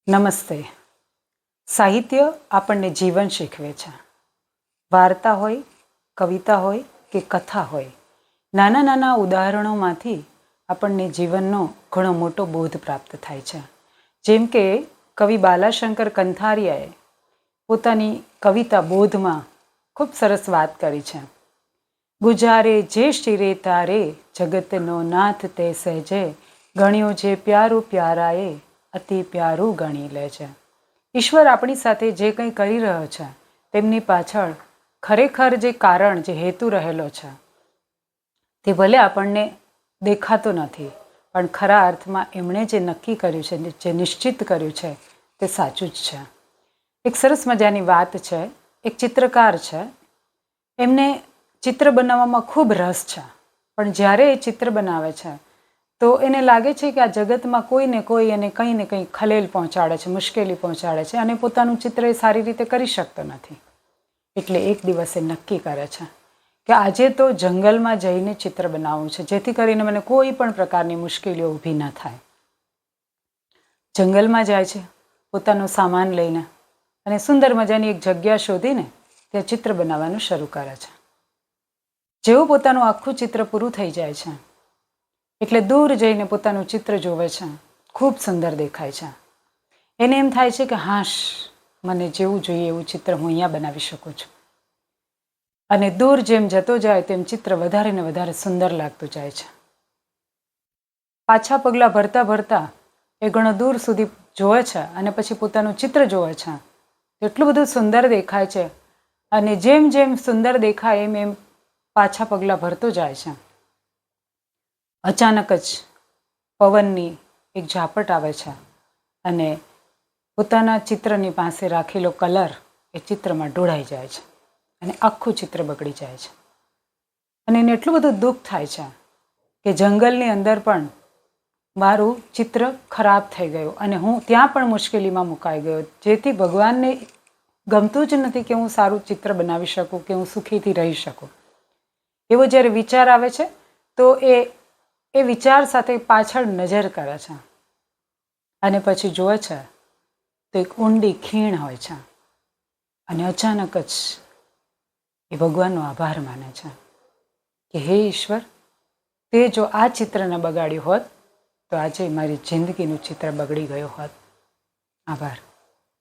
નમસ્તે. સાહિત્ય આપણને જીવન શીખવે છે. વાર્તા હોય, કવિતા હોય કે કથા હોય, નાના નાના ઉદાહરણોમાંથી આપણને જીવનનો ઘણો મોટો બોધ પ્રાપ્ત થાય છે. જેમ કે કવિ બાલાશંકર કંથારિયાએ પોતાની કવિતા બોધમાં ખૂબ સરસ વાત કરી છે. ગુજારે જે શિરે તારે જગતનો નાથ તે સહેજે, ગણ્યો જે પ્યારું પ્યારાએ અતિ પ્યારું ગણી લે છે. ઈશ્વર આપણી સાથે જે કંઈ કરી રહ્યો છે તેમની પાછળ ખરેખર જે કારણ, જે હેતુ રહેલો છે તે ભલે આપણને દેખાતો નથી, પણ ખરા અર્થમાં એમણે જે નક્કી કર્યું છે, જે નિશ્ચિત કર્યું છે તે સાચું જ છે. એક સરસ મજાની વાત છે. એક ચિત્રકાર છે, એમને ચિત્ર બનાવવામાં ખૂબ રસ છે, પણ જ્યારે એ ચિત્ર બનાવે છે તો એને લાગે છે કે આ જગતમાં કોઈ ને કોઈ એને કંઈ ને કંઈ ખલેલ પહોંચાડે છે, મુશ્કેલી પહોંચાડે છે અને પોતાનું ચિત્ર એ સારી રીતે કરી શકતો નથી. એટલે એક દિવસે નક્કી કરે છે કે આજે તો જંગલમાં જઈને ચિત્ર બનાવવું છે, જેથી કરીને મને કોઈ પણ પ્રકારની મુશ્કેલીઓ ઊભી ન થાય. જંગલમાં જાય છે પોતાનો સામાન લઈને અને સુંદર મજાની એક જગ્યા શોધીને ત્યાં ચિત્ર બનાવવાનું શરૂ કરે છે. જેવું પોતાનું આખું ચિત્ર પૂરું થઈ જાય છે એટલે દૂર જઈને પોતાનું ચિત્ર જોવે છે. ખૂબ સુંદર દેખાય છે. એને એમ થાય છે કે હાશ, મને જેવું જોઈએ એવું ચિત્ર હું અહીંયા બનાવી શકું છું. અને દૂર જેમ જતો જાય તેમ ચિત્ર વધારે ને વધારે સુંદર લાગતું જાય છે. પાછા પગલાં ભરતા ભરતા એ ઘણો દૂર સુધી જોવે છે અને પછી પોતાનું ચિત્ર જોવે છે. એટલું બધું સુંદર દેખાય છે અને જેમ જેમ સુંદર દેખાય એમ એમ પાછા પગલાં ભરતો જાય છે. અચાનક જ પવનની એક ઝાપટ આવે છે અને પોતાના ચિત્રની પાસે રાખેલો કલર એ ચિત્રમાં ઢોળાઈ જાય છે અને આખું ચિત્ર બગડી જાય છે. અને એને એટલું બધું દુઃખ થાય છે કે જંગલની અંદર પણ મારું ચિત્ર ખરાબ થઈ ગયું અને હું ત્યાં પણ મુશ્કેલીમાં મુકાઈ ગયો, જેથી ભગવાનને ગમતું જ નથી કે હું સારું ચિત્ર બનાવી શકું, કે હું સુખીથી રહી શકું. એવો જ્યારે વિચાર આવે છે તો એ વિચાર સાથે પાછળ નજર કરે છે અને પછી જોવે છે તો એક ઊંડી ખીણ હોય છે અને અચાનક જ એ ભગવાનનો આભાર માને છે કે હે ઈશ્વર, તે જો આ ચિત્રને બગાડ્યું હોત તો આજે મારી જિંદગીનું ચિત્ર બગડી ગયું હોત. આભાર.